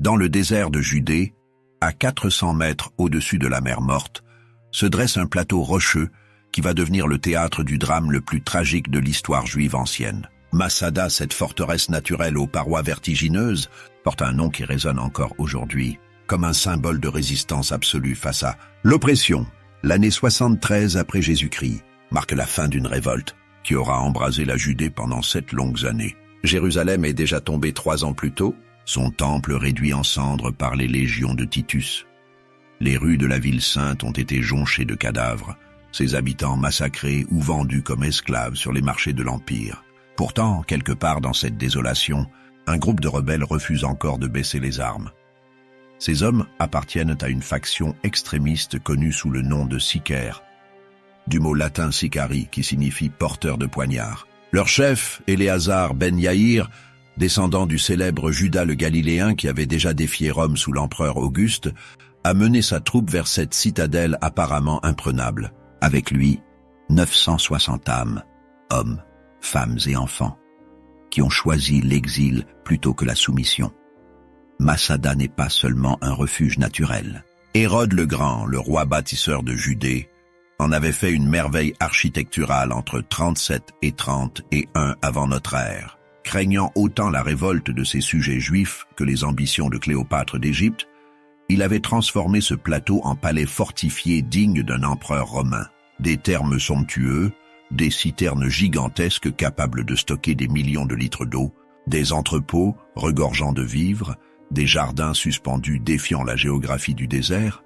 Dans le désert de Judée, à 400 mètres au-dessus de la mer Morte, se dresse un plateau rocheux qui va devenir le théâtre du drame le plus tragique de l'histoire juive ancienne. Masada, cette forteresse naturelle aux parois vertigineuses, porte un nom qui résonne encore aujourd'hui, comme un symbole de résistance absolue face à l'oppression. L'année 73 après Jésus-Christ marque la fin d'une révolte qui aura embrasé la Judée pendant 7 longues années. Jérusalem est déjà tombée 3 ans plus tôt, son temple réduit en cendres par les légions de Titus. Les rues de la ville sainte ont été jonchées de cadavres, ses habitants massacrés ou vendus comme esclaves sur les marchés de l'Empire. Pourtant, quelque part dans cette désolation, un groupe de rebelles refuse encore de baisser les armes. Ces hommes appartiennent à une faction extrémiste connue sous le nom de sicaires, du mot latin sicari qui signifie porteur de poignard. Leur chef, Éléazar ben Yaïr, descendant du célèbre Judas le Galiléen qui avait déjà défié Rome sous l'empereur Auguste, a mené sa troupe vers cette citadelle apparemment imprenable. Avec lui, 960 âmes, hommes, femmes et enfants, qui ont choisi l'exil plutôt que la soumission. Masada n'est pas seulement un refuge naturel. Hérode le Grand, le roi bâtisseur de Judée, en avait fait une merveille architecturale entre 37 et 31 avant notre ère. Craignant autant la révolte de ses sujets juifs que les ambitions de Cléopâtre d'Égypte, il avait transformé ce plateau en palais fortifié digne d'un empereur romain. Des thermes somptueux, des citernes gigantesques capables de stocker des millions de litres d'eau, des entrepôts regorgeant de vivres, des jardins suspendus défiant la géographie du désert,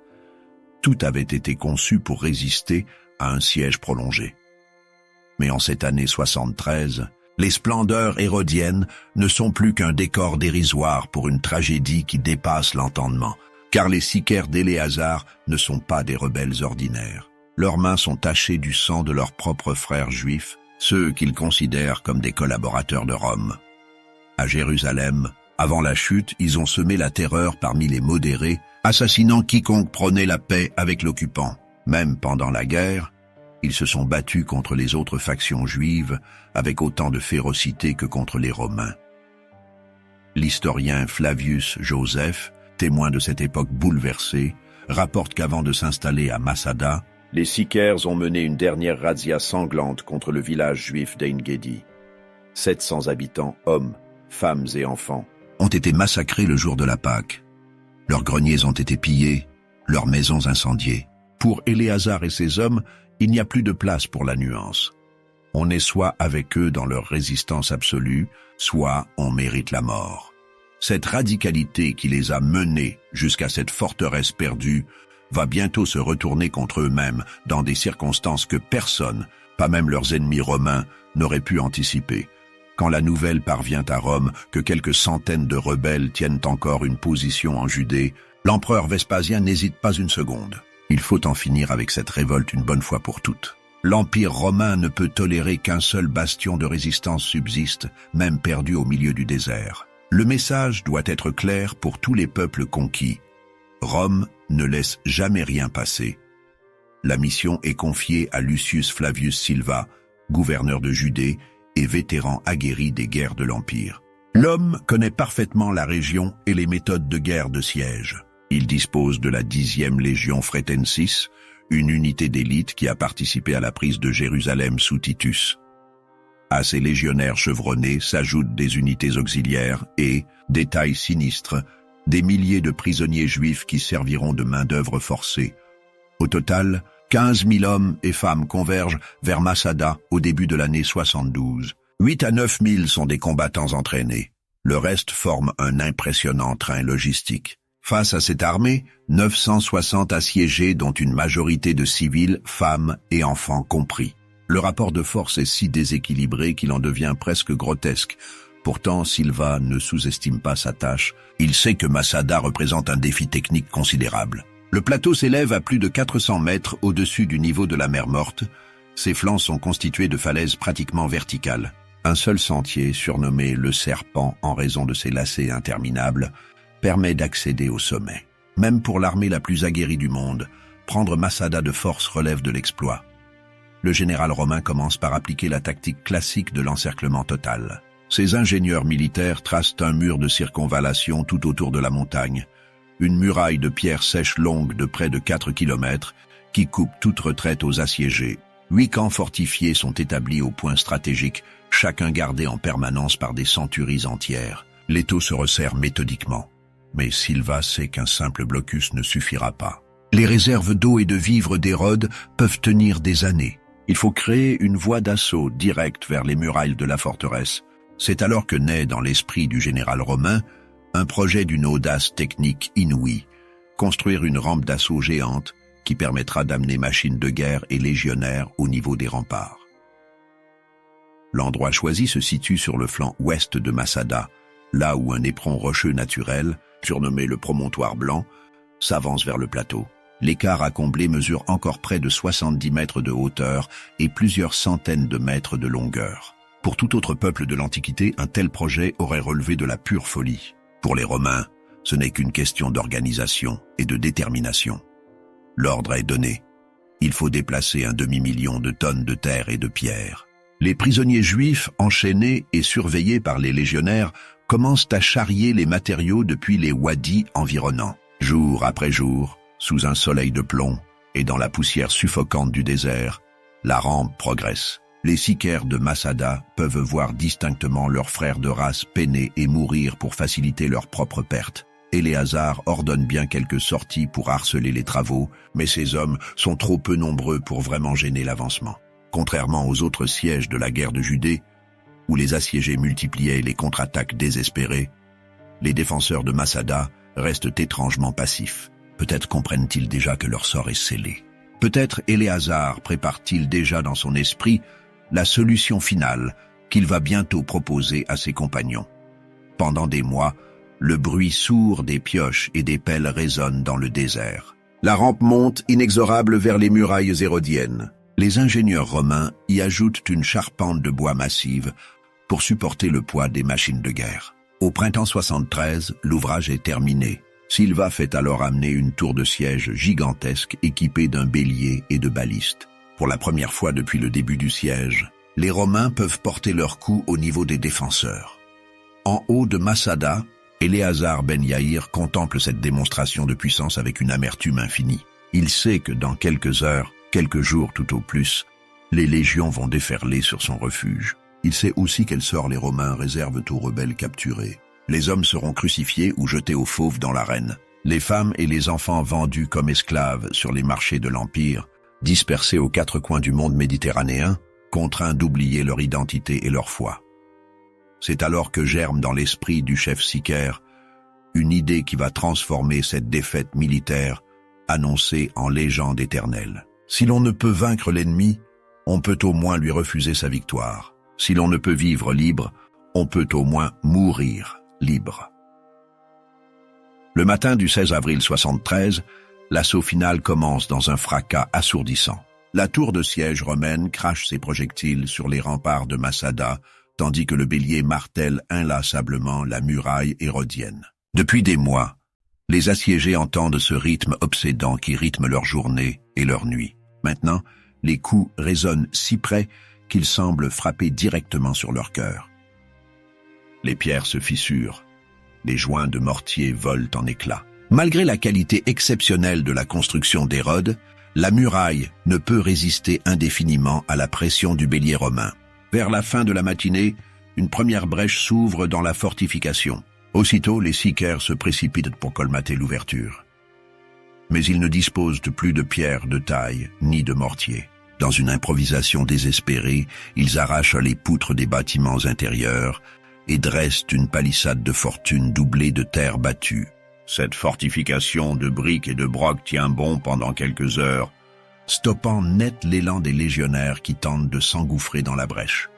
tout avait été conçu pour résister à un siège prolongé. Mais en cette année 73, les splendeurs hérodiennes ne sont plus qu'un décor dérisoire pour une tragédie qui dépasse l'entendement, car les sicaires d'Éléazar ne sont pas des rebelles ordinaires. Leurs mains sont tachées du sang de leurs propres frères juifs, ceux qu'ils considèrent comme des collaborateurs de Rome. À Jérusalem, avant la chute, ils ont semé la terreur parmi les modérés, assassinant quiconque prônait la paix avec l'occupant. Même pendant la guerre, ils se sont battus contre les autres factions juives avec autant de férocité que contre les Romains. L'historien Flavius Joseph, témoin de cette époque bouleversée, rapporte qu'avant de s'installer à Masada, les sicaires ont mené une dernière razzia sanglante contre le village juif d'Ein-Gedi. 700 habitants, hommes, femmes et enfants, ont été massacrés le jour de la Pâque. Leurs greniers ont été pillés, leurs maisons incendiées. Pour Éléazar et ses hommes, il n'y a plus de place pour la nuance. On est soit avec eux dans leur résistance absolue, soit on mérite la mort. Cette radicalité qui les a menés jusqu'à cette forteresse perdue va bientôt se retourner contre eux-mêmes dans des circonstances que personne, pas même leurs ennemis romains, n'aurait pu anticiper. Quand la nouvelle parvient à Rome que quelques centaines de rebelles tiennent encore une position en Judée, l'empereur Vespasien n'hésite pas une seconde. Il faut en finir avec cette révolte une bonne fois pour toutes. L'Empire romain ne peut tolérer qu'un seul bastion de résistance subsiste, même perdu au milieu du désert. Le message doit être clair pour tous les peuples conquis. Rome ne laisse jamais rien passer. La mission est confiée à Lucius Flavius Silva, gouverneur de Judée et vétéran aguerri des guerres de l'Empire. L'homme connaît parfaitement la région et les méthodes de guerre de siège. Il dispose de la 10e Légion Fretensis, une unité d'élite qui a participé à la prise de Jérusalem sous Titus. À ces légionnaires chevronnés s'ajoutent des unités auxiliaires et, détail sinistre, des milliers de prisonniers juifs qui serviront de main-d'œuvre forcée. Au total, 15 000 hommes et femmes convergent vers Masada au début de l'année 72. 8 à 9 000 sont des combattants entraînés. Le reste forme un impressionnant train logistique. Face à cette armée, 960 assiégés dont une majorité de civils, femmes et enfants compris. Le rapport de force est si déséquilibré qu'il en devient presque grotesque. Pourtant, Silva ne sous-estime pas sa tâche. Il sait que Masada représente un défi technique considérable. Le plateau s'élève à plus de 400 mètres au-dessus du niveau de la mer Morte. Ses flancs sont constitués de falaises pratiquement verticales. Un seul sentier, surnommé le Serpent en raison de ses lacets interminables, permet d'accéder au sommet. Même pour l'armée la plus aguerrie du monde, prendre Masada de force relève de l'exploit. Le général romain commence par appliquer la tactique classique de l'encerclement total. Ces ingénieurs militaires tracent un mur de circonvallation tout autour de la montagne, une muraille de pierre sèche longue de près de 4 kilomètres qui coupe toute retraite aux assiégés. 8 camps fortifiés sont établis au point stratégique, chacun gardé en permanence par des centuries entières. L'étau se resserre méthodiquement. Mais Silva sait qu'un simple blocus ne suffira pas. Les réserves d'eau et de vivres d'Hérode peuvent tenir des années. Il faut créer une voie d'assaut directe vers les murailles de la forteresse. C'est alors que naît dans l'esprit du général romain un projet d'une audace technique inouïe, construire une rampe d'assaut géante qui permettra d'amener machines de guerre et légionnaires au niveau des remparts. L'endroit choisi se situe sur le flanc ouest de Masada, là où un éperon rocheux naturel, surnommé le promontoire blanc, s'avance vers le plateau. L'écart à combler mesure encore près de 70 mètres de hauteur et plusieurs centaines de mètres de longueur. Pour tout autre peuple de l'Antiquité, un tel projet aurait relevé de la pure folie. Pour les Romains, ce n'est qu'une question d'organisation et de détermination. L'ordre est donné. Il faut déplacer 1 demi-million de tonnes de terre et de pierre. Les prisonniers juifs, enchaînés et surveillés par les légionnaires, commencent à charrier les matériaux depuis les wadis environnants. Jour après jour, sous un soleil de plomb et dans la poussière suffocante du désert, la rampe progresse. Les sicaires de Masada peuvent voir distinctement leurs frères de race peiner et mourir pour faciliter leur propre perte. Éléazar ordonne bien quelques sorties pour harceler les travaux, mais ces hommes sont trop peu nombreux pour vraiment gêner l'avancement. Contrairement aux autres sièges de la guerre de Judée, où les assiégés multipliaient les contre-attaques désespérées, les défenseurs de Masada restent étrangement passifs. Peut-être comprennent-ils déjà que leur sort est scellé. Peut-être Éléazar prépare-t-il déjà dans son esprit la solution finale qu'il va bientôt proposer à ses compagnons. Pendant des mois, le bruit sourd des pioches et des pelles résonne dans le désert. La rampe monte inexorable vers les murailles hérodiennes. Les ingénieurs romains y ajoutent une charpente de bois massive pour supporter le poids des machines de guerre. Au printemps 73, l'ouvrage est terminé. Silva fait alors amener une tour de siège gigantesque équipée d'un bélier et de balistes. Pour la première fois depuis le début du siège, les Romains peuvent porter leurs coups au niveau des défenseurs. En haut de Masada, Éléazar ben Yaïr contemple cette démonstration de puissance avec une amertume infinie. Il sait que dans quelques heures, quelques jours tout au plus, les légions vont déferler sur son refuge. Il sait aussi quel sort les Romains réservent aux rebelles capturés. Les hommes seront crucifiés ou jetés aux fauves dans l'arène. Les femmes et les enfants vendus comme esclaves sur les marchés de l'Empire, dispersés aux 4 coins du monde méditerranéen, contraints d'oublier leur identité et leur foi. C'est alors que germe dans l'esprit du chef sicaire une idée qui va transformer cette défaite militaire annoncée en légende éternelle. Si l'on ne peut vaincre l'ennemi, on peut au moins lui refuser sa victoire. Si l'on ne peut vivre libre, on peut au moins mourir libre. Le matin du 16 avril 73, l'assaut final commence dans un fracas assourdissant. La tour de siège romaine crache ses projectiles sur les remparts de Masada, tandis que le bélier martèle inlassablement la muraille hérodienne. Depuis des mois, les assiégés entendent ce rythme obsédant qui rythme leur journée et leur nuit. Maintenant, les coups résonnent si près qu'ils semblent frapper directement sur leur cœur. Les pierres se fissurent, les joints de mortier volent en éclats. Malgré la qualité exceptionnelle de la construction d'Hérode, la muraille ne peut résister indéfiniment à la pression du bélier romain. Vers la fin de la matinée, une première brèche s'ouvre dans la fortification. Aussitôt, les sicaires se précipitent pour colmater l'ouverture. Mais ils ne disposent de plus de pierres de taille ni de mortier. Dans une improvisation désespérée, ils arrachent les poutres des bâtiments intérieurs et dressent une palissade de fortune doublée de terre battue. Cette fortification de briques et de brocs tient bon pendant quelques heures, stoppant net l'élan des légionnaires qui tentent de s'engouffrer dans la brèche.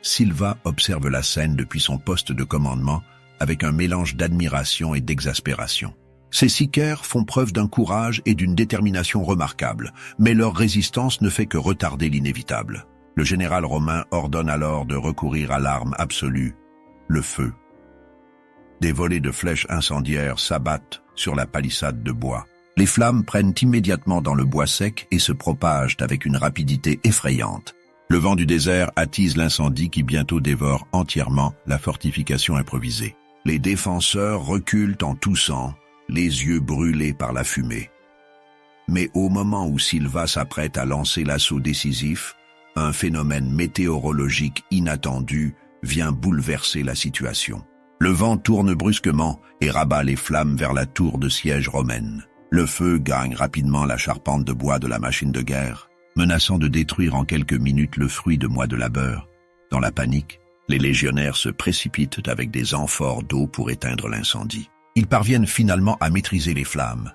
Silva observe la scène depuis son poste de commandement avec un mélange d'admiration et d'exaspération. Ces sicaires font preuve d'un courage et d'une détermination remarquables, mais leur résistance ne fait que retarder l'inévitable. Le général romain ordonne alors de recourir à l'arme absolue, le feu. Des volées de flèches incendiaires s'abattent sur la palissade de bois. Les flammes prennent immédiatement dans le bois sec et se propagent avec une rapidité effrayante. Le vent du désert attise l'incendie qui bientôt dévore entièrement la fortification improvisée. Les défenseurs reculent en toussant, les yeux brûlés par la fumée. Mais au moment où Silva s'apprête à lancer l'assaut décisif, un phénomène météorologique inattendu vient bouleverser la situation. Le vent tourne brusquement et rabat les flammes vers la tour de siège romaine. Le feu gagne rapidement la charpente de bois de la machine de guerre, menaçant de détruire en quelques minutes le fruit de mois de labeur. Dans la panique, les légionnaires se précipitent avec des amphores d'eau pour éteindre l'incendie. Ils parviennent finalement à maîtriser les flammes,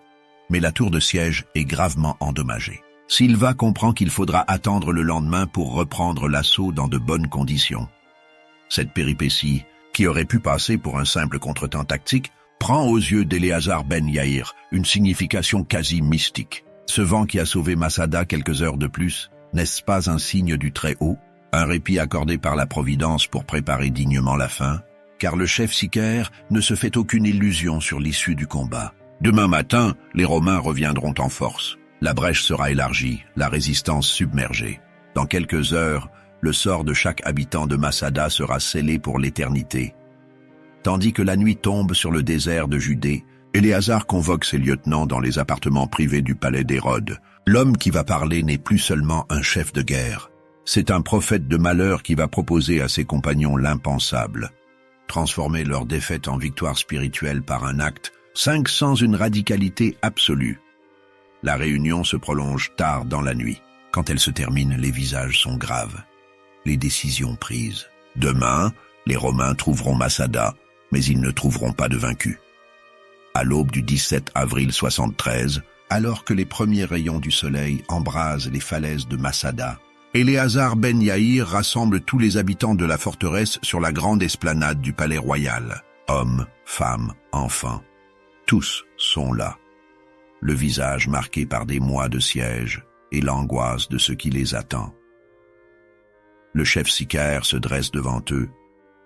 mais la tour de siège est gravement endommagée. Silva comprend qu'il faudra attendre le lendemain pour reprendre l'assaut dans de bonnes conditions. Cette péripétie, qui aurait pu passer pour un simple contretemps tactique, prend aux yeux d'Éléazar ben Yaïr une signification quasi mystique. Ce vent qui a sauvé Masada quelques heures de plus, n'est-ce pas un signe du Très-Haut, un répit accordé par la Providence pour préparer dignement la fin? Car le chef sicaire ne se fait aucune illusion sur l'issue du combat. Demain matin, les Romains reviendront en force. La brèche sera élargie, la résistance submergée. Dans quelques heures, le sort de chaque habitant de Masada sera scellé pour l'éternité. Tandis que la nuit tombe sur le désert de Judée, Éléazar convoque ses lieutenants dans les appartements privés du palais d'Hérode. L'homme qui va parler n'est plus seulement un chef de guerre. C'est un prophète de malheur qui va proposer à ses compagnons l'impensable. Transformer leur défaite en victoire spirituelle par un acte, sans une radicalité absolue. La réunion se prolonge tard dans la nuit. Quand elle se termine, les visages sont graves. Les décisions prises. Demain, les Romains trouveront Masada, mais ils ne trouveront pas de vaincu. À l'aube du 17 avril 73, alors que les premiers rayons du soleil embrasent les falaises de Masada, Éléazar ben Yaïr rassemble tous les habitants de la forteresse sur la grande esplanade du palais royal. Hommes, femmes, enfants, tous sont là. Le visage marqué par des mois de siège et l'angoisse de ce qui les attend. Le chef sicaire se dresse devant eux,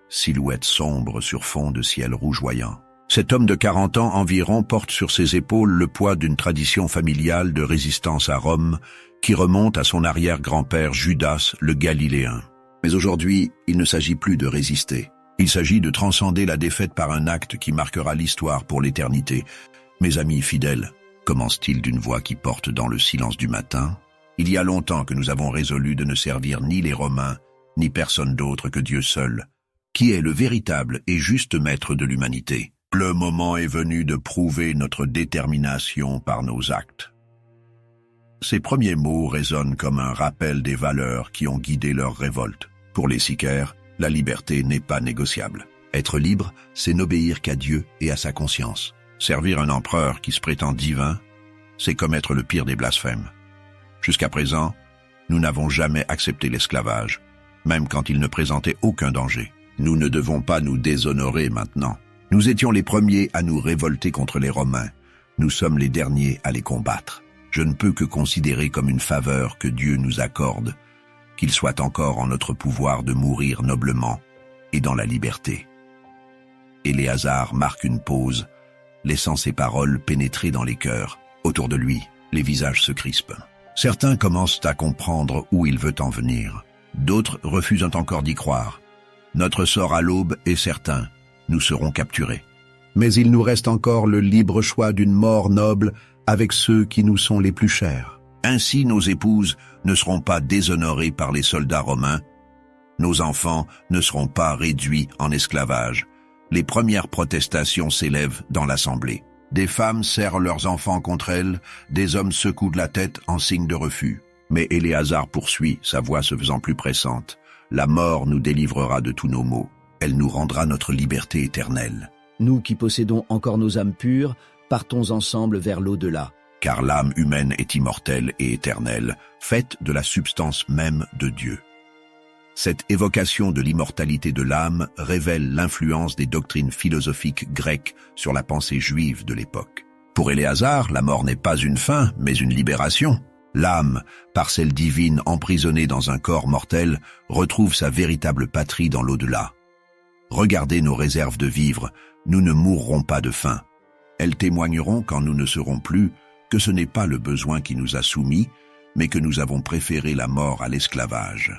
silhouette sombre sur fond de ciel rougeoyant. Cet homme de 40 ans environ porte sur ses épaules le poids d'une tradition familiale de résistance à Rome qui remonte à son arrière-grand-père Judas le Galiléen. Mais aujourd'hui, il ne s'agit plus de résister. Il s'agit de transcender la défaite par un acte qui marquera l'histoire pour l'éternité. Mes amis fidèles, commence-t-il d'une voix qui porte dans le silence du matin, il y a longtemps que nous avons résolu de ne servir ni les Romains, ni personne d'autre que Dieu seul, qui est le véritable et juste maître de l'humanité. Le moment est venu de prouver notre détermination par nos actes. Ces premiers mots résonnent comme un rappel des valeurs qui ont guidé leur révolte. Pour les sicaires, la liberté n'est pas négociable. Être libre, c'est n'obéir qu'à Dieu et à sa conscience. Servir un empereur qui se prétend divin, c'est commettre le pire des blasphèmes. Jusqu'à présent, nous n'avons jamais accepté l'esclavage, même quand il ne présentait aucun danger. Nous ne devons pas nous déshonorer maintenant. Nous étions les premiers à nous révolter contre les Romains. Nous sommes les derniers à les combattre. Je ne peux que considérer comme une faveur que Dieu nous accorde, qu'il soit encore en notre pouvoir de mourir noblement et dans la liberté. Éléazar marque une pause, laissant ses paroles pénétrer dans les cœurs. Autour de lui, les visages se crispent. Certains commencent à comprendre où il veut en venir. D'autres refusent encore d'y croire. Notre sort à l'aube est certain. Nous serons capturés. Mais il nous reste encore le libre choix d'une mort noble avec ceux qui nous sont les plus chers. Ainsi, nos épouses ne seront pas déshonorées par les soldats romains. Nos enfants ne seront pas réduits en esclavage. Les premières protestations s'élèvent dans l'assemblée. Des femmes serrent leurs enfants contre elles, des hommes secouent de la tête en signe de refus. Mais Éléazar poursuit, sa voix se faisant plus pressante. La mort nous délivrera de tous nos maux. Elle nous rendra notre liberté éternelle. Nous qui possédons encore nos âmes pures, partons ensemble vers l'au-delà. Car l'âme humaine est immortelle et éternelle, faite de la substance même de Dieu. Cette évocation de l'immortalité de l'âme révèle l'influence des doctrines philosophiques grecques sur la pensée juive de l'époque. Pour Éléazar, la mort n'est pas une fin, mais une libération. L'âme, parcelle divine emprisonnée dans un corps mortel, retrouve sa véritable patrie dans l'au-delà. Regardez nos réserves de vivre, nous ne mourrons pas de faim. Elles témoigneront quand nous ne serons plus que ce n'est pas le besoin qui nous a soumis, mais que nous avons préféré la mort à l'esclavage.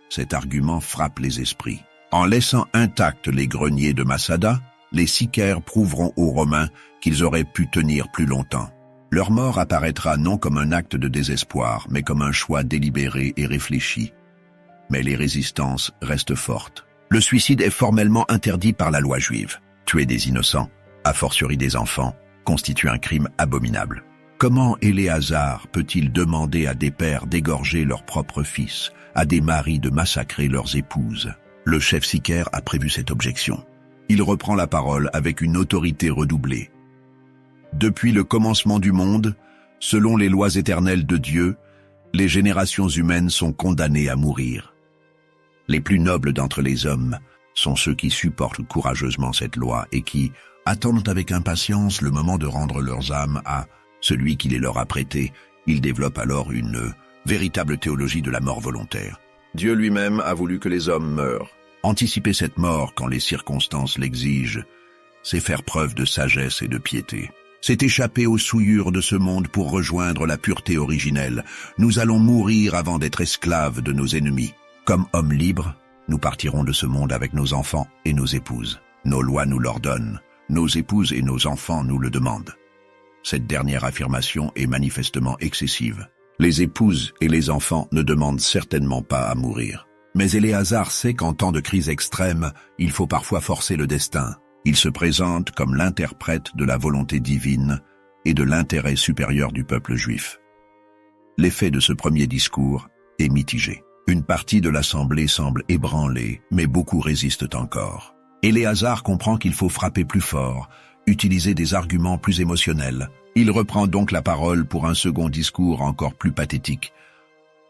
Cet argument frappe les esprits. En laissant intacts les greniers de Massada, les Sicaires prouveront aux Romains qu'ils auraient pu tenir plus longtemps. Leur mort apparaîtra non comme un acte de désespoir, mais comme un choix délibéré et réfléchi. Mais les résistances restent fortes. Le suicide est formellement interdit par la loi juive. Tuer des innocents, a fortiori des enfants, constitue un crime abominable. Comment Éléazar peut-il demander à des pères d'égorger leurs propres fils, à des maris de massacrer leurs épouses? Le chef sicaire a prévu cette objection. Il reprend la parole avec une autorité redoublée. Depuis le commencement du monde, selon les lois éternelles de Dieu, les générations humaines sont condamnées à mourir. Les plus nobles d'entre les hommes sont ceux qui supportent courageusement cette loi et qui attendent avec impatience le moment de rendre leurs âmes à celui qui les leur a prêtées. Ils développent alors une véritable théologie de la mort volontaire. Dieu lui-même a voulu que les hommes meurent. Anticiper cette mort quand les circonstances l'exigent, c'est faire preuve de sagesse et de piété. C'est échapper aux souillures de ce monde pour rejoindre la pureté originelle. Nous allons mourir avant d'être esclaves de nos ennemis. Comme hommes libres, nous partirons de ce monde avec nos enfants et nos épouses. Nos lois nous l'ordonnent, nos épouses et nos enfants nous le demandent. Cette dernière affirmation est manifestement excessive. Les épouses et les enfants ne demandent certainement pas à mourir. Mais Éléazar sait qu'en temps de crise extrême, il faut parfois forcer le destin. Il se présente comme l'interprète de la volonté divine et de l'intérêt supérieur du peuple juif. L'effet de ce premier discours est mitigé. Une partie de l'assemblée semble ébranlée, mais beaucoup résistent encore. Éléazar comprend qu'il faut frapper plus fort, utiliser des arguments plus émotionnels. Il reprend donc la parole pour un second discours encore plus pathétique.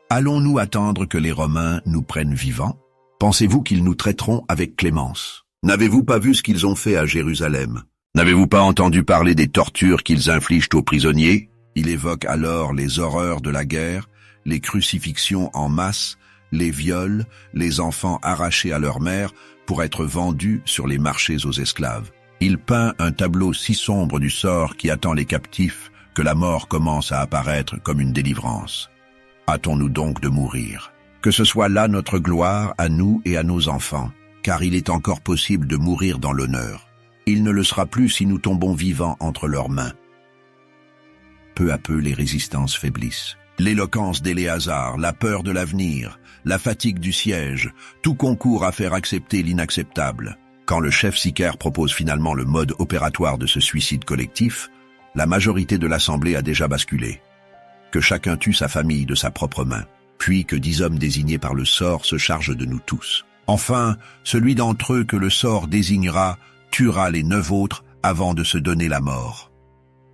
Allons-nous attendre que les Romains nous prennent vivants? Pensez-vous qu'ils nous traiteront avec clémence? N'avez-vous pas vu ce qu'ils ont fait à Jérusalem? N'avez-vous pas entendu parler des tortures qu'ils infligent aux prisonniers? Il évoque alors les horreurs de la guerre, les crucifixions en masse, les viols, les enfants arrachés à leur mère pour être vendus sur les marchés aux esclaves. Il peint un tableau si sombre du sort qui attend les captifs que la mort commence à apparaître comme une délivrance. Hâtons-nous donc de mourir. Que ce soit là notre gloire à nous et à nos enfants, car il est encore possible de mourir dans l'honneur. Il ne le sera plus si nous tombons vivants entre leurs mains. Peu à peu, les résistances faiblissent. L'éloquence d'Éléazar, la peur de l'avenir, la fatigue du siège, tout concourt à faire accepter l'inacceptable. Quand le chef sicaire propose finalement le mode opératoire de ce suicide collectif, la majorité de l'Assemblée a déjà basculé. Que chacun tue sa famille de sa propre main, puis que 10 hommes désignés par le sort se chargent de nous tous. Enfin, celui d'entre eux que le sort désignera tuera les 9 autres avant de se donner la mort.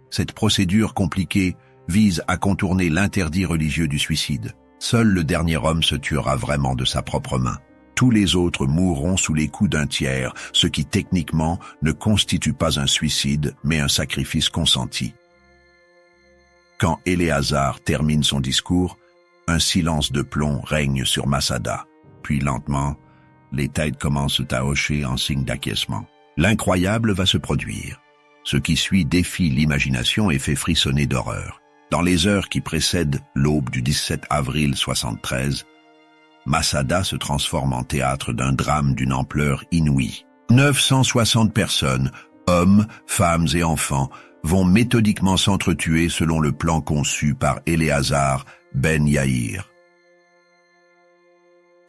Cette procédure compliquée vise à contourner l'interdit religieux du suicide. Seul le dernier homme se tuera vraiment de sa propre main. Tous les autres mourront sous les coups d'un tiers, ce qui techniquement ne constitue pas un suicide, mais un sacrifice consenti. Quand Éléazar termine son discours, un silence de plomb règne sur Massada. Puis lentement, les têtes commencent à hocher en signe d'acquiescement. L'incroyable va se produire. Ce qui suit défie l'imagination et fait frissonner d'horreur. Dans les heures qui précèdent l'aube du 17 avril 73, Massada se transforme en théâtre d'un drame d'une ampleur inouïe. 960 personnes, hommes, femmes et enfants, vont méthodiquement s'entretuer selon le plan conçu par Éléazar ben Yaïr.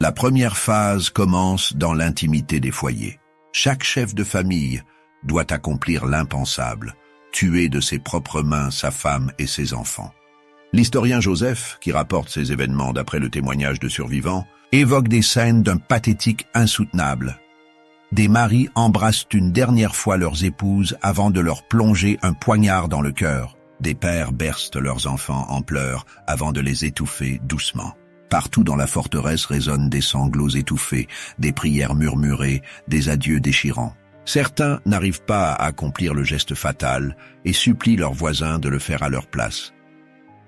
La première phase commence dans l'intimité des foyers. Chaque chef de famille doit accomplir l'impensable, tuer de ses propres mains sa femme et ses enfants. L'historien Joseph, qui rapporte ces événements d'après le témoignage de survivants, évoque des scènes d'un pathétique insoutenable. Des maris embrassent une dernière fois leurs épouses avant de leur plonger un poignard dans le cœur. Des pères bercent leurs enfants en pleurs avant de les étouffer doucement. Partout dans la forteresse résonnent des sanglots étouffés, des prières murmurées, des adieux déchirants. Certains n'arrivent pas à accomplir le geste fatal et supplient leurs voisins de le faire à leur place.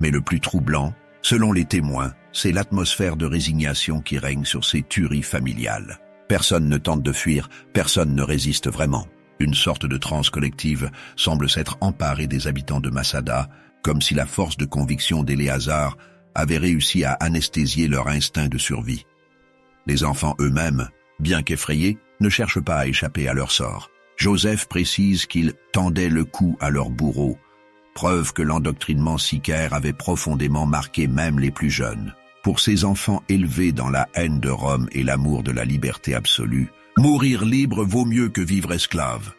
Mais le plus troublant, selon les témoins, c'est l'atmosphère de résignation qui règne sur ces tueries familiales. Personne ne tente de fuir, personne ne résiste vraiment. Une sorte de transe collective semble s'être emparée des habitants de Massada, comme si la force de conviction d'Éléazar avait réussi à anesthésier leur instinct de survie. Les enfants eux-mêmes, bien qu'effrayés, ne cherchent pas à échapper à leur sort. Joseph précise qu'ils tendaient le cou à leur bourreau, preuve que l'endoctrinement sicaire avait profondément marqué même les plus jeunes. Pour ces enfants élevés dans la haine de Rome et l'amour de la liberté absolue, mourir libre vaut mieux que vivre esclave.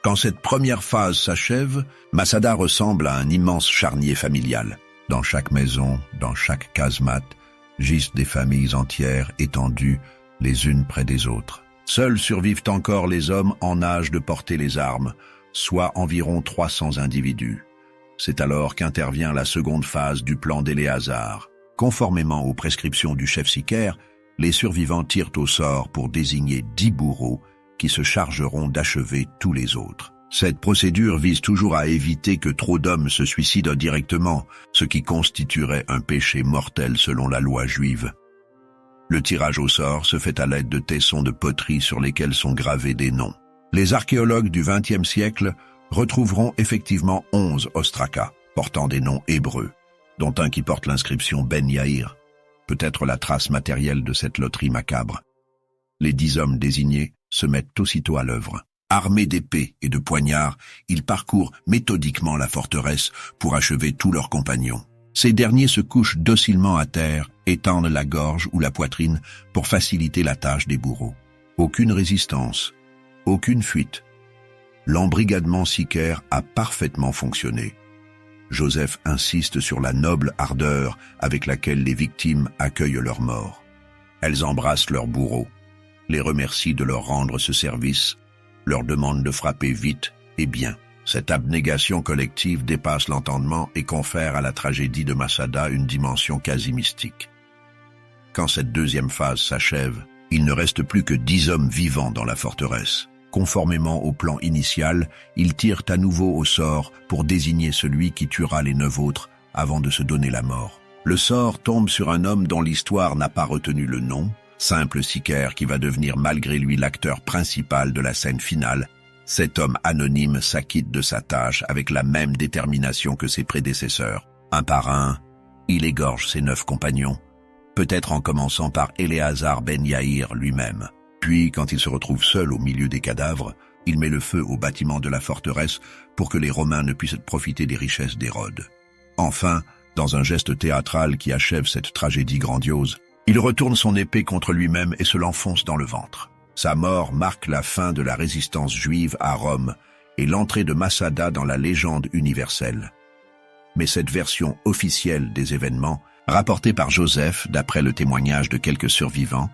Quand cette première phase s'achève, Masada ressemble à un immense charnier familial. Dans chaque maison, dans chaque casemate, gisent des familles entières étendues les unes près des autres. Seuls survivent encore les hommes en âge de porter les armes, soit environ 300 individus. C'est alors qu'intervient la seconde phase du plan d'Éléazar. Conformément aux prescriptions du chef sicaire, les survivants tirent au sort pour désigner 10 bourreaux qui se chargeront d'achever tous les autres. Cette procédure vise toujours à éviter que trop d'hommes se suicident directement, ce qui constituerait un péché mortel selon la loi juive. Le tirage au sort se fait à l'aide de tessons de poterie sur lesquels sont gravés des noms. Les archéologues du XXe siècle retrouveront effectivement 11 ostracas, portant des noms hébreux, dont un qui porte l'inscription Ben Yair, peut-être la trace matérielle de cette loterie macabre. Les 10 hommes désignés se mettent aussitôt à l'œuvre. Armés d'épées et de poignards, ils parcourent méthodiquement la forteresse pour achever tous leurs compagnons. Ces derniers se couchent docilement à terre et tendent la gorge ou la poitrine pour faciliter la tâche des bourreaux. Aucune résistance, aucune fuite. L'embrigadement sicaire a parfaitement fonctionné. Joseph insiste sur la noble ardeur avec laquelle les victimes accueillent leur mort. Elles embrassent leurs bourreaux, les remercient de leur rendre ce service, leur demandent de frapper vite et bien. Cette abnégation collective dépasse l'entendement et confère à la tragédie de Masada une dimension quasi mystique. Quand cette deuxième phase s'achève, il ne reste plus que 10 hommes vivants dans la forteresse. Conformément au plan initial, ils tirent à nouveau au sort pour désigner celui qui tuera les 9 autres avant de se donner la mort. Le sort tombe sur un homme dont l'histoire n'a pas retenu le nom, simple sicaire qui va devenir malgré lui l'acteur principal de la scène finale. Cet homme anonyme s'acquitte de sa tâche avec la même détermination que ses prédécesseurs. Un par un, il égorge ses 9 compagnons, peut-être en commençant par Éléazar Ben Yair lui-même. Puis, quand il se retrouve seul au milieu des cadavres, il met le feu aux bâtiments de la forteresse pour que les Romains ne puissent profiter des richesses d'Hérode. Enfin, dans un geste théâtral qui achève cette tragédie grandiose, il retourne son épée contre lui-même et se l'enfonce dans le ventre. Sa mort marque la fin de la résistance juive à Rome et l'entrée de Masada dans la légende universelle. Mais cette version officielle des événements, rapportée par Joseph d'après le témoignage de quelques survivants,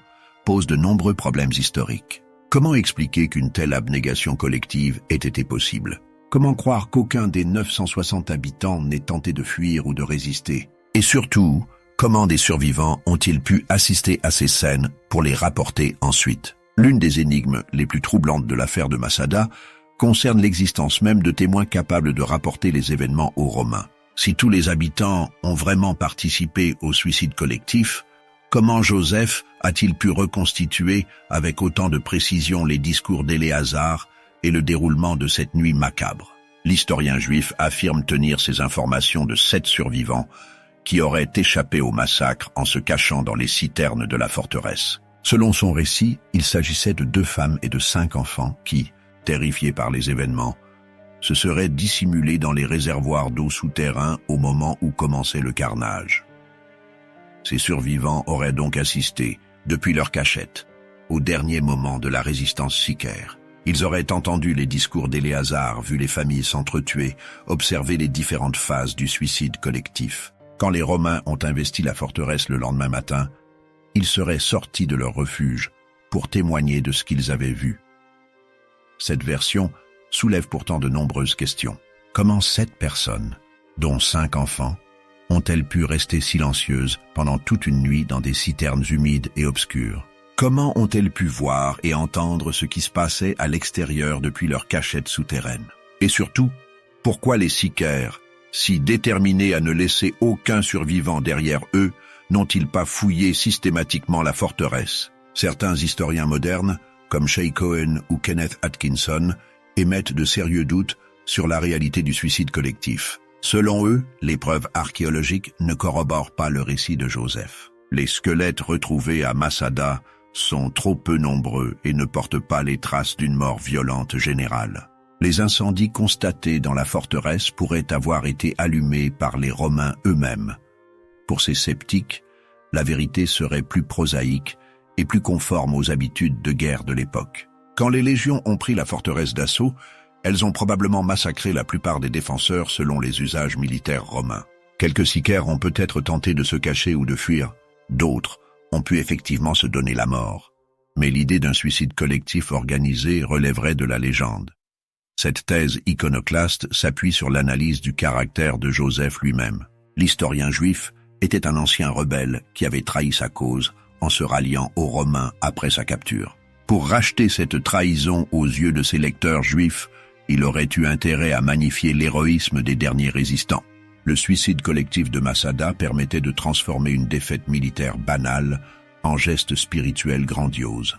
pose de nombreux problèmes historiques. Comment expliquer qu'une telle abnégation collective ait été possible? Comment croire qu'aucun des 960 habitants n'ait tenté de fuir ou de résister? Et surtout, comment des survivants ont-ils pu assister à ces scènes pour les rapporter ensuite? L'une des énigmes les plus troublantes de l'affaire de Masada concerne l'existence même de témoins capables de rapporter les événements aux Romains. Si tous les habitants ont vraiment participé au suicide collectif, comment Joseph a-t-il pu reconstituer avec autant de précision les discours d'Éléazar et le déroulement de cette nuit macabre? L'historien juif affirme tenir ces informations de 7 survivants qui auraient échappé au massacre en se cachant dans les citernes de la forteresse. Selon son récit, il s'agissait de 2 femmes et de 5 enfants qui, terrifiés par les événements, se seraient dissimulés dans les réservoirs d'eau souterrains au moment où commençait le carnage. Ces survivants auraient donc assisté, depuis leur cachette, au dernier moment de la résistance sicaire. Ils auraient entendu les discours d'Éléazar, vu les familles s'entretuer, observé les différentes phases du suicide collectif. Quand les Romains ont investi la forteresse le lendemain matin, ils seraient sortis de leur refuge pour témoigner de ce qu'ils avaient vu. Cette version soulève pourtant de nombreuses questions. Comment 7 personnes, dont 5 enfants, ont-elles pu rester silencieuses pendant toute une nuit dans des citernes humides et obscures? Comment ont-elles pu voir et entendre ce qui se passait à l'extérieur depuis leur cachette souterraine? Et surtout, pourquoi les sicaires, si déterminés à ne laisser aucun survivant derrière eux, n'ont-ils pas fouillé systématiquement la forteresse? Certains historiens modernes, comme Shay Cohen ou Kenneth Atkinson, émettent de sérieux doutes sur la réalité du suicide collectif. Selon eux, les preuves archéologiques ne corroborent pas le récit de Joseph. Les squelettes retrouvés à Masada sont trop peu nombreux et ne portent pas les traces d'une mort violente générale. Les incendies constatés dans la forteresse pourraient avoir été allumés par les Romains eux-mêmes. Pour ces sceptiques, la vérité serait plus prosaïque et plus conforme aux habitudes de guerre de l'époque. Quand les légions ont pris la forteresse d'assaut, elles ont probablement massacré la plupart des défenseurs selon les usages militaires romains. Quelques sicaires ont peut-être tenté de se cacher ou de fuir, d'autres ont pu effectivement se donner la mort. Mais l'idée d'un suicide collectif organisé relèverait de la légende. Cette thèse iconoclaste s'appuie sur l'analyse du caractère de Joseph lui-même. L'historien juif était un ancien rebelle qui avait trahi sa cause en se ralliant aux Romains après sa capture. Pour racheter cette trahison aux yeux de ses lecteurs juifs, il aurait eu intérêt à magnifier l'héroïsme des derniers résistants. Le suicide collectif de Massada permettait de transformer une défaite militaire banale en geste spirituel grandiose.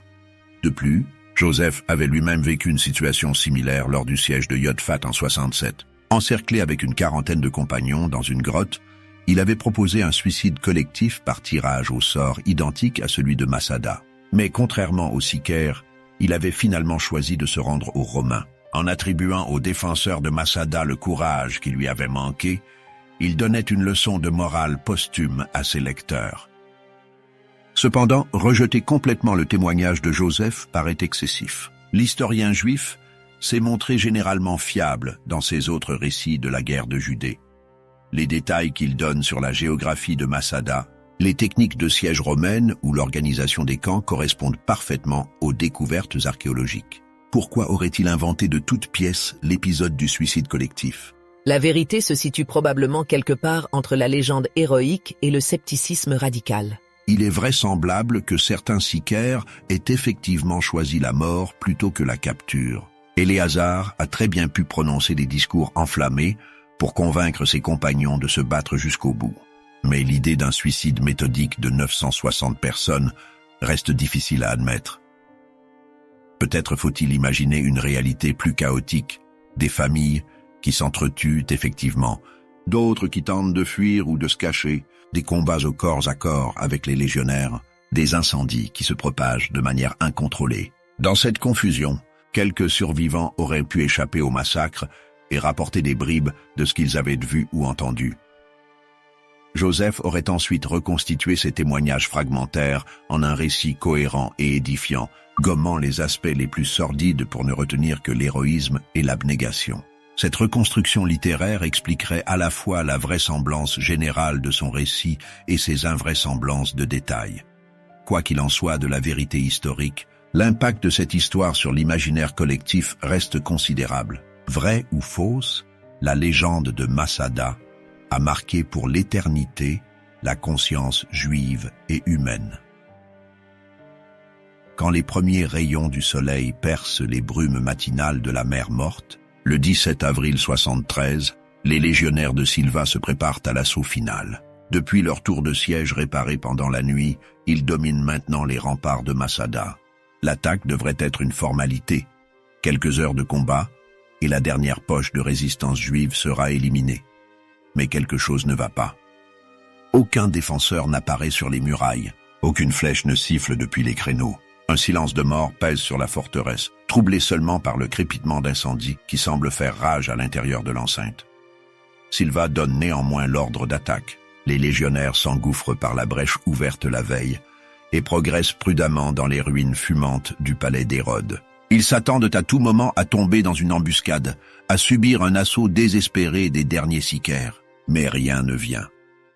De plus, Joseph avait lui-même vécu une situation similaire lors du siège de Yodfat en 67. Encerclé avec une quarantaine de compagnons dans une grotte, il avait proposé un suicide collectif par tirage au sort identique à celui de Massada. Mais contrairement aux sicaires, il avait finalement choisi de se rendre aux Romains. En attribuant aux défenseurs de Massada le courage qui lui avait manqué, il donnait une leçon de morale posthume à ses lecteurs. Cependant, rejeter complètement le témoignage de Joseph paraît excessif. L'historien juif s'est montré généralement fiable dans ses autres récits de la guerre de Judée. Les détails qu'il donne sur la géographie de Massada, les techniques de siège romaines ou l'organisation des camps correspondent parfaitement aux découvertes archéologiques. Pourquoi aurait-il inventé de toutes pièces l'épisode du suicide collectif ? La vérité se situe probablement quelque part entre la légende héroïque et le scepticisme radical. Il est vraisemblable que certains sicaires aient effectivement choisi la mort plutôt que la capture. Éléazar a très bien pu prononcer des discours enflammés pour convaincre ses compagnons de se battre jusqu'au bout. Mais l'idée d'un suicide méthodique de 960 personnes reste difficile à admettre. Peut-être faut-il imaginer une réalité plus chaotique, des familles qui s'entretuent effectivement, d'autres qui tentent de fuir ou de se cacher, des combats au corps à corps avec les légionnaires, des incendies qui se propagent de manière incontrôlée. Dans cette confusion, quelques survivants auraient pu échapper au massacre et rapporter des bribes de ce qu'ils avaient vu ou entendu. Joseph aurait ensuite reconstitué ces témoignages fragmentaires en un récit cohérent et édifiant, gommant les aspects les plus sordides pour ne retenir que l'héroïsme et l'abnégation. Cette reconstruction littéraire expliquerait à la fois la vraisemblance générale de son récit et ses invraisemblances de détails. Quoi qu'il en soit de la vérité historique, l'impact de cette histoire sur l'imaginaire collectif reste considérable. Vraie ou fausse, la légende de Massada a marqué pour l'éternité la conscience juive et humaine. Quand les premiers rayons du soleil percent les brumes matinales de la mer Morte, le 17 avril 73, les légionnaires de Silva se préparent à l'assaut final. Depuis leur tour de siège réparé pendant la nuit, ils dominent maintenant les remparts de Massada. L'attaque devrait être une formalité. Quelques heures de combat, et la dernière poche de résistance juive sera éliminée. Mais quelque chose ne va pas. Aucun défenseur n'apparaît sur les murailles. Aucune flèche ne siffle depuis les créneaux. Un silence de mort pèse sur la forteresse, troublé seulement par le crépitement d'incendie qui semble faire rage à l'intérieur de l'enceinte. Silva donne néanmoins l'ordre d'attaque. Les légionnaires s'engouffrent par la brèche ouverte la veille et progressent prudemment dans les ruines fumantes du palais d'Hérode. Ils s'attendent à tout moment à tomber dans une embuscade, à subir un assaut désespéré des derniers sicaires. Mais rien ne vient.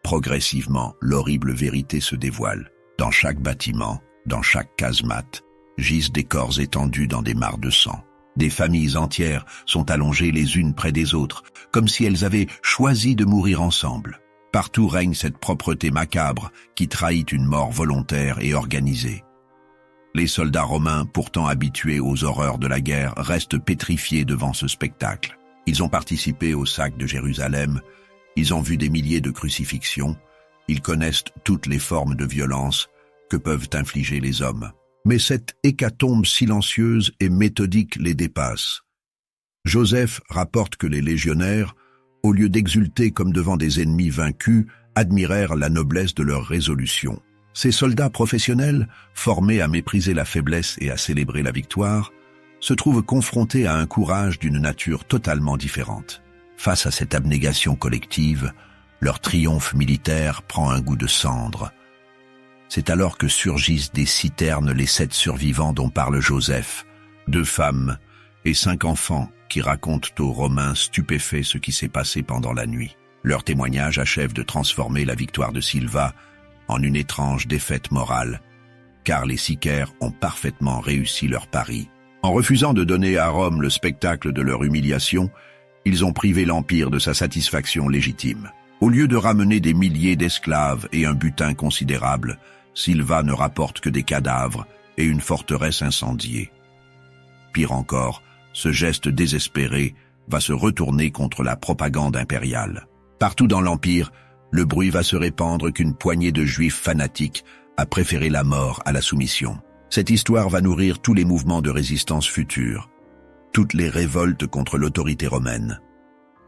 Progressivement, l'horrible vérité se dévoile. Dans chaque bâtiment, dans chaque casemate, gisent des corps étendus dans des mares de sang. Des familles entières sont allongées les unes près des autres, comme si elles avaient choisi de mourir ensemble. Partout règne cette propreté macabre qui trahit une mort volontaire et organisée. Les soldats romains, pourtant habitués aux horreurs de la guerre, restent pétrifiés devant ce spectacle. Ils ont participé au sac de Jérusalem, ils ont vu des milliers de crucifixions, ils connaissent toutes les formes de violence que peuvent infliger les hommes. Mais cette hécatombe silencieuse et méthodique les dépasse. Joseph rapporte que les légionnaires, au lieu d'exulter comme devant des ennemis vaincus, admirèrent la noblesse de leur résolution. Ces soldats professionnels, formés à mépriser la faiblesse et à célébrer la victoire, se trouvent confrontés à un courage d'une nature totalement différente. Face à cette abnégation collective, leur triomphe militaire prend un goût de cendre. C'est alors que surgissent des citernes les 7 survivants dont parle Joseph, 2 femmes et 5 enfants qui racontent aux Romains stupéfaits ce qui s'est passé pendant la nuit. Leur témoignage achève de transformer la victoire de Silva en une étrange défaite morale, car les Sicaires ont parfaitement réussi leur pari. En refusant de donner à Rome le spectacle de leur humiliation, ils ont privé l'Empire de sa satisfaction légitime. Au lieu de ramener des milliers d'esclaves et un butin considérable, Silva ne rapporte que des cadavres et une forteresse incendiée. Pire encore, ce geste désespéré va se retourner contre la propagande impériale. Partout dans l'Empire, le bruit va se répandre qu'une poignée de Juifs fanatiques a préféré la mort à la soumission. Cette histoire va nourrir tous les mouvements de résistance futurs, toutes les révoltes contre l'autorité romaine.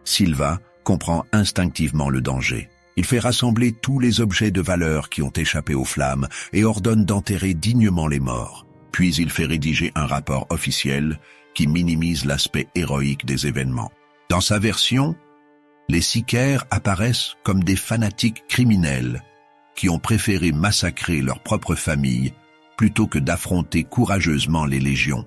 Silva comprend instinctivement le danger. Il fait rassembler tous les objets de valeur qui ont échappé aux flammes et ordonne d'enterrer dignement les morts. Puis il fait rédiger un rapport officiel qui minimise l'aspect héroïque des événements. Dans sa version, les Sicaires apparaissent comme des fanatiques criminels qui ont préféré massacrer leur propre famille plutôt que d'affronter courageusement les légions.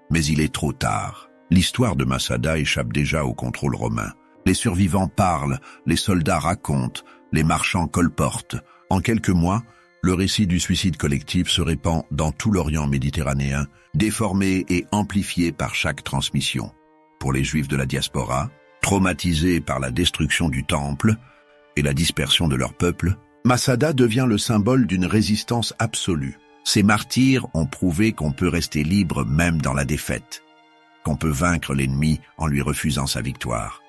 Mais il est trop tard. L'histoire de Massada échappe déjà au contrôle romain. Les survivants parlent, les soldats racontent, les marchands colportent. En quelques mois, le récit du suicide collectif se répand dans tout l'Orient méditerranéen, déformé et amplifié par chaque transmission. Pour les Juifs de la diaspora, traumatisés par la destruction du temple et la dispersion de leur peuple, Massada devient le symbole d'une résistance absolue. Ces martyrs ont prouvé qu'on peut rester libre même dans la défaite, qu'on peut vaincre l'ennemi en lui refusant sa victoire.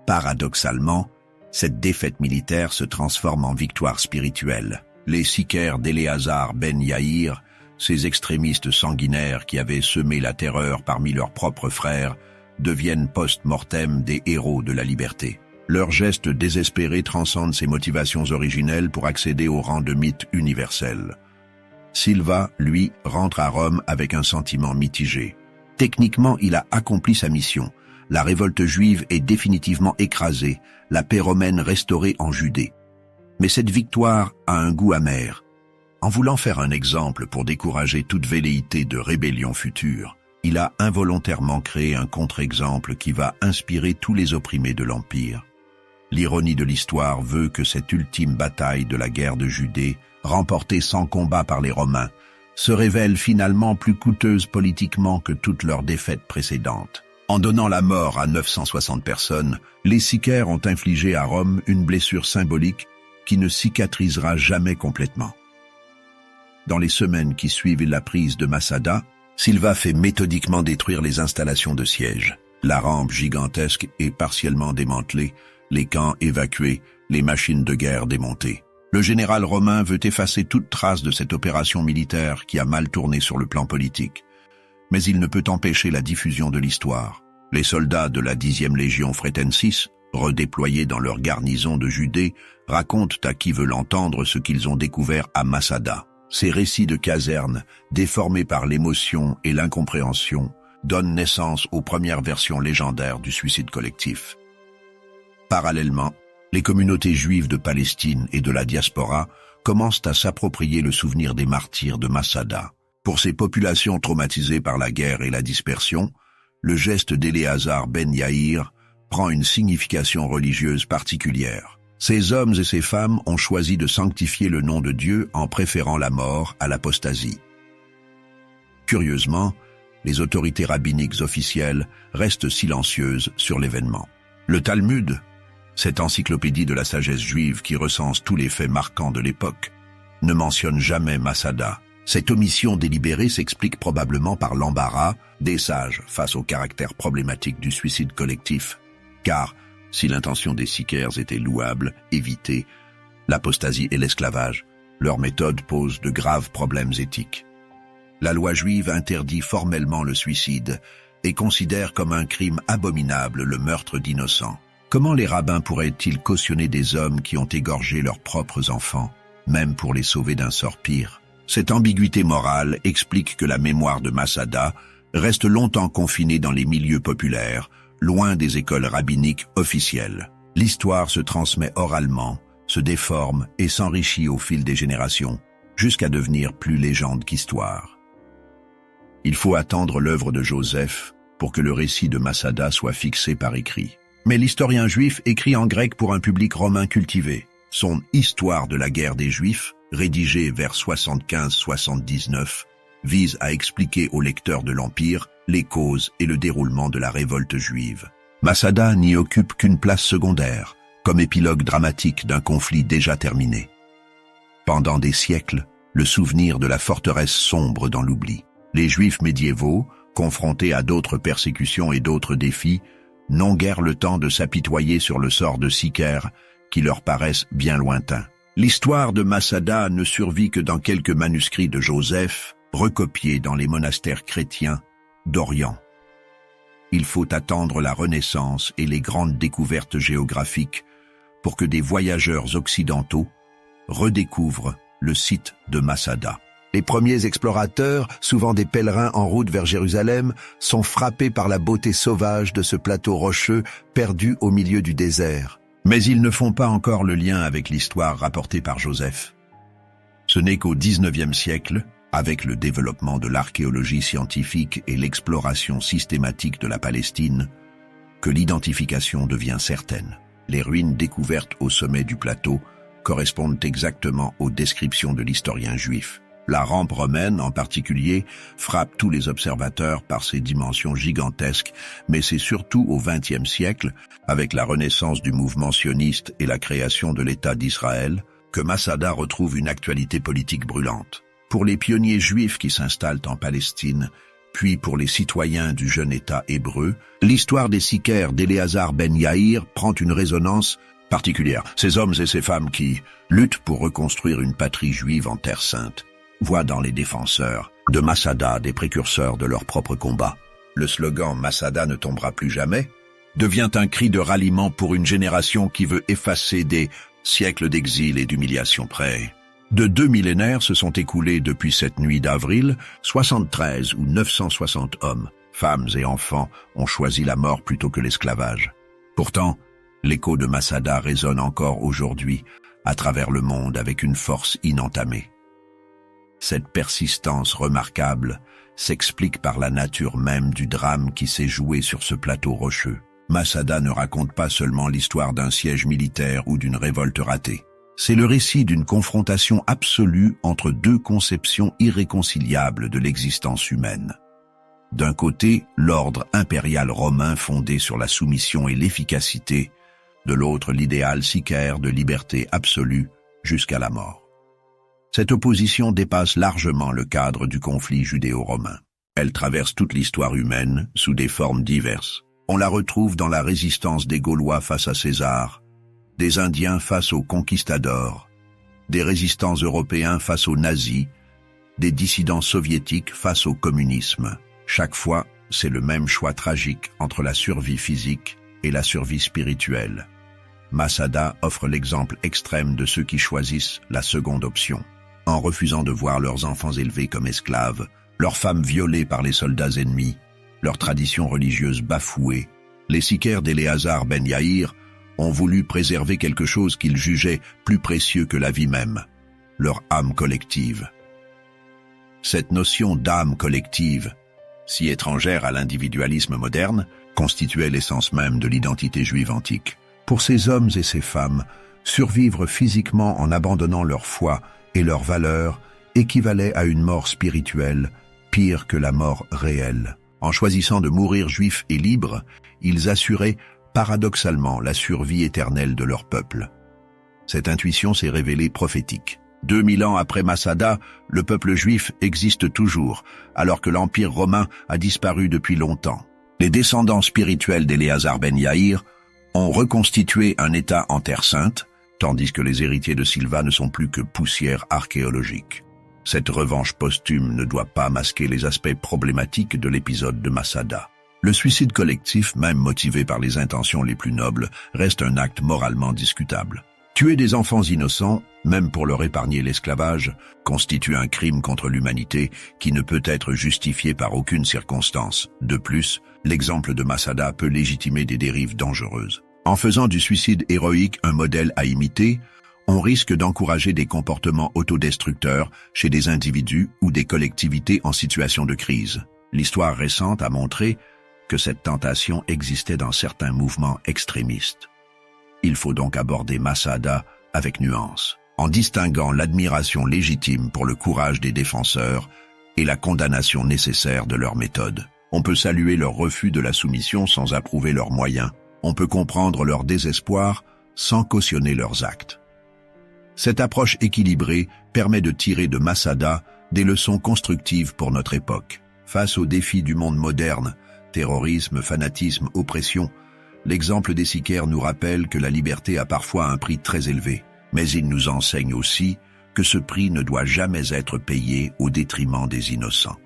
Paradoxalement, cette défaite militaire se transforme en victoire spirituelle. Les Sicaires d'Éléazar ben Yahir, ces extrémistes sanguinaires qui avaient semé la terreur parmi leurs propres frères, deviennent post-mortem des héros de la liberté. Leurs gestes désespérés transcendent ces motivations originelles pour accéder au rang de mythe universel. Silva, lui, rentre à Rome avec un sentiment mitigé. Techniquement, il a accompli sa mission. La révolte juive est définitivement écrasée, la paix romaine restaurée en Judée. Mais cette victoire a un goût amer. En voulant faire un exemple pour décourager toute velléité de rébellion future, il a involontairement créé un contre-exemple qui va inspirer tous les opprimés de l'Empire. L'ironie de l'histoire veut que cette ultime bataille de la guerre de Judée, remportée sans combat par les Romains, se révèle finalement plus coûteuse politiquement que toutes leurs défaites précédentes. En donnant la mort à 960 personnes, les Sicaires ont infligé à Rome une blessure symbolique qui ne cicatrisera jamais complètement. Dans les semaines qui suivent la prise de Massada, Silva fait méthodiquement détruire les installations de siège. La rampe gigantesque est partiellement démantelée, les camps évacués, les machines de guerre démontées. Le général romain veut effacer toute trace de cette opération militaire qui a mal tourné sur le plan politique. Mais il ne peut empêcher la diffusion de l'histoire. Les soldats de la 10e légion Fretensis, redéployés dans leur garnison de Judée, racontent à qui veut l'entendre ce qu'ils ont découvert à Massada. Ces récits de caserne, déformés par l'émotion et l'incompréhension, donnent naissance aux premières versions légendaires du suicide collectif. Parallèlement, les communautés juives de Palestine et de la diaspora commencent à s'approprier le souvenir des martyrs de Massada. Pour ces populations traumatisées par la guerre et la dispersion, le geste d'Éléazar ben Yahir prend une signification religieuse particulière. Ces hommes et ces femmes ont choisi de sanctifier le nom de Dieu en préférant la mort à l'apostasie. Curieusement, les autorités rabbiniques officielles restent silencieuses sur l'événement. Le Talmud, cette encyclopédie de la sagesse juive qui recense tous les faits marquants de l'époque, ne mentionne jamais Massada. Cette omission délibérée s'explique probablement par l'embarras des sages face au caractère problématique du suicide collectif. Car, si l'intention des Sicaires était louable, éviter l'apostasie et l'esclavage, leur méthode pose de graves problèmes éthiques. La loi juive interdit formellement le suicide et considère comme un crime abominable le meurtre d'innocents. Comment les rabbins pourraient-ils cautionner des hommes qui ont égorgé leurs propres enfants? même pour les sauver d'un sort pire. Cette ambiguïté morale explique que la mémoire de Masada reste longtemps confinée dans les milieux populaires, loin des écoles rabbiniques officielles. L'histoire se transmet oralement, se déforme et s'enrichit au fil des générations, jusqu'à devenir plus légende qu'histoire. Il faut attendre l'œuvre de Joseph pour que le récit de Masada soit fixé par écrit. Mais l'historien juif écrit en grec pour un public romain cultivé. Son « Histoire de la guerre des Juifs », rédigé vers 75-79, vise à expliquer aux lecteurs de l'Empire les causes et le déroulement de la révolte juive. Masada n'y occupe qu'une place secondaire, comme épilogue dramatique d'un conflit déjà terminé. Pendant des siècles, le souvenir de la forteresse sombre dans l'oubli. Les Juifs médiévaux, confrontés à d'autres persécutions et d'autres défis, n'ont guère le temps de s'apitoyer sur le sort de Sycher, qui leur paraissent bien lointains. L'histoire de Masada ne survit que dans quelques manuscrits de Joseph, recopiés dans les monastères chrétiens d'Orient. Il faut attendre la Renaissance et les grandes découvertes géographiques pour que des voyageurs occidentaux redécouvrent le site de Masada. Les premiers explorateurs, souvent des pèlerins en route vers Jérusalem, sont frappés par la beauté sauvage de ce plateau rocheux perdu au milieu du désert. Mais ils ne font pas encore le lien avec l'histoire rapportée par Joseph. Ce n'est qu'au XIXe siècle, avec le développement de l'archéologie scientifique et l'exploration systématique de la Palestine, que l'identification devient certaine. Les ruines découvertes au sommet du plateau correspondent exactement aux descriptions de l'historien juif. La rampe romaine, en particulier, frappe tous les observateurs par ses dimensions gigantesques, mais c'est surtout au XXe siècle, avec la renaissance du mouvement sioniste et la création de l'État d'Israël, que Masada retrouve une actualité politique brûlante. Pour les pionniers juifs qui s'installent en Palestine, puis pour les citoyens du jeune État hébreu, l'histoire des Sychers d'Éléazar ben Yaïr prend une résonance particulière. Ces hommes et ces femmes qui luttent pour reconstruire une patrie juive en Terre Sainte voient dans les défenseurs de Masada des précurseurs de leur propre combat. Le slogan « Masada ne tombera plus jamais » devient un cri de ralliement pour une génération qui veut effacer des siècles d'exil et d'humiliation près. De 2 millénaires se sont écoulés depuis cette nuit d'avril, 73 ou 960 hommes, femmes et enfants ont choisi la mort plutôt que l'esclavage. Pourtant, l'écho de Masada résonne encore aujourd'hui à travers le monde avec une force inentamée. Cette persistance remarquable s'explique par la nature même du drame qui s'est joué sur ce plateau rocheux. Masada ne raconte pas seulement l'histoire d'un siège militaire ou d'une révolte ratée. C'est le récit d'une confrontation absolue entre deux conceptions irréconciliables de l'existence humaine. D'un côté, l'ordre impérial romain fondé sur la soumission et l'efficacité, de l'autre l'idéal sychaire de liberté absolue jusqu'à la mort. Cette opposition dépasse largement le cadre du conflit judéo-romain. Elle traverse toute l'histoire humaine sous des formes diverses. On la retrouve dans la résistance des Gaulois face à César, des Indiens face aux conquistadors, des résistants européens face aux nazis, des dissidents soviétiques face au communisme. Chaque fois, c'est le même choix tragique entre la survie physique et la survie spirituelle. Masada offre l'exemple extrême de ceux qui choisissent la seconde option. En refusant de voir leurs enfants élevés comme esclaves, leurs femmes violées par les soldats ennemis, leurs traditions religieuses bafouées, les Sychers d'Éléazar ben Yaïr ont voulu préserver quelque chose qu'ils jugeaient plus précieux que la vie même, leur âme collective. Cette notion d'âme collective, si étrangère à l'individualisme moderne, constituait l'essence même de l'identité juive antique. Pour ces hommes et ces femmes, survivre physiquement en abandonnant leur foi et leurs valeurs équivalait à une mort spirituelle, pire que la mort réelle. En choisissant de mourir juifs et libres, ils assuraient paradoxalement la survie éternelle de leur peuple. Cette intuition s'est révélée prophétique. 2000 ans après Masada, le peuple juif existe toujours, alors que l'Empire romain a disparu depuis longtemps. Les descendants spirituels d'Éléazar ben Yaïr ont reconstitué un État en Terre Sainte, tandis que les héritiers de Silva ne sont plus que poussière archéologique. Cette revanche posthume ne doit pas masquer les aspects problématiques de l'épisode de Masada. Le suicide collectif, même motivé par les intentions les plus nobles, reste un acte moralement discutable. Tuer des enfants innocents, même pour leur épargner l'esclavage, constitue un crime contre l'humanité qui ne peut être justifié par aucune circonstance. De plus, l'exemple de Masada peut légitimer des dérives dangereuses. En faisant du suicide héroïque un modèle à imiter, on risque d'encourager des comportements autodestructeurs chez des individus ou des collectivités en situation de crise. L'histoire récente a montré que cette tentation existait dans certains mouvements extrémistes. Il faut donc aborder Masada avec nuance, en distinguant l'admiration légitime pour le courage des défenseurs et la condamnation nécessaire de leurs méthodes. On peut saluer leur refus de la soumission sans approuver leurs moyens. On peut comprendre leur désespoir sans cautionner leurs actes. Cette approche équilibrée permet de tirer de Masada des leçons constructives pour notre époque. Face aux défis du monde moderne, terrorisme, fanatisme, oppression, l'exemple des sicaires nous rappelle que la liberté a parfois un prix très élevé, mais il nous enseigne aussi que ce prix ne doit jamais être payé au détriment des innocents.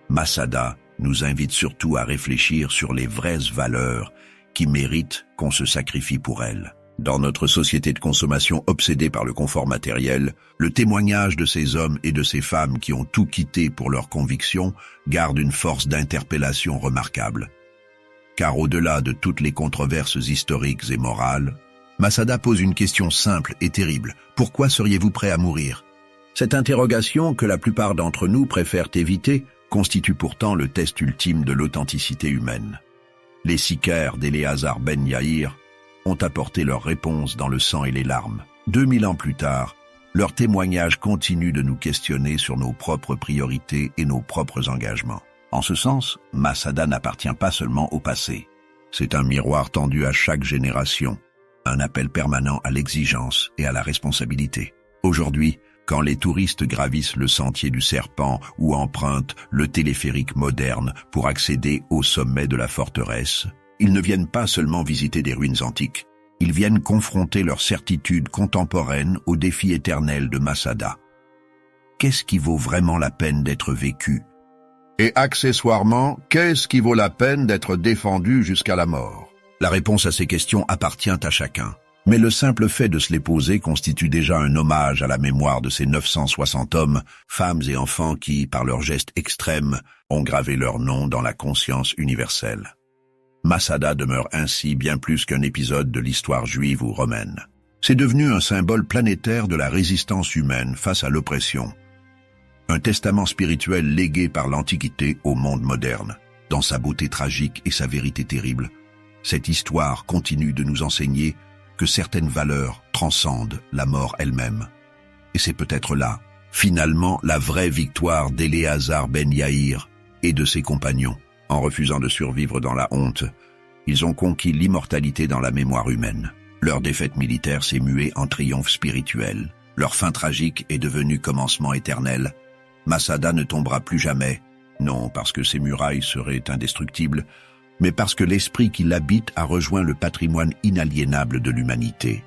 Masada nous invite surtout à réfléchir sur les vraies valeurs qui méritent qu'on se sacrifie pour elles. Dans notre société de consommation obsédée par le confort matériel, le témoignage de ces hommes et de ces femmes qui ont tout quitté pour leurs convictions garde une force d'interpellation remarquable. Car au-delà de toutes les controverses historiques et morales, Masada pose une question simple et terrible. Pourquoi seriez-vous prêt à mourir? Cette interrogation, que la plupart d'entre nous préfèrent éviter, constitue pourtant le test ultime de l'authenticité humaine. Les sicaires d'Éléazar Ben Yahir ont apporté leur réponse dans le sang et les larmes. 2000 ans plus tard, leur témoignage continue de nous questionner sur nos propres priorités et nos propres engagements. En ce sens, Masada n'appartient pas seulement au passé. C'est un miroir tendu à chaque génération, un appel permanent à l'exigence et à la responsabilité. Aujourd'hui, quand les touristes gravissent le sentier du serpent ou empruntent le téléphérique moderne pour accéder au sommet de la forteresse, ils ne viennent pas seulement visiter des ruines antiques, ils viennent confronter leur certitude contemporaine au défi éternel de Masada. Qu'est-ce qui vaut vraiment la peine d'être vécu? Et accessoirement, qu'est-ce qui vaut la peine d'être défendu jusqu'à la mort? La réponse à ces questions appartient à chacun. Mais le simple fait de se les poser constitue déjà un hommage à la mémoire de ces 960 hommes, femmes et enfants qui, par leurs gestes extrêmes, ont gravé leur nom dans la conscience universelle. Masada demeure ainsi bien plus qu'un épisode de l'histoire juive ou romaine. C'est devenu un symbole planétaire de la résistance humaine face à l'oppression. Un testament spirituel légué par l'Antiquité au monde moderne. Dans sa beauté tragique et sa vérité terrible, cette histoire continue de nous enseigner que certaines valeurs transcendent la mort elle-même. Et c'est peut-être là, finalement, la vraie victoire d'Éléazar Ben Yahir et de ses compagnons. En refusant de survivre dans la honte, ils ont conquis l'immortalité dans la mémoire humaine. Leur défaite militaire s'est muée en triomphe spirituel. Leur fin tragique est devenue commencement éternel. Masada ne tombera plus jamais, non parce que ses murailles seraient indestructibles, mais parce que l'esprit qui l'habite a rejoint le patrimoine inaliénable de l'humanité.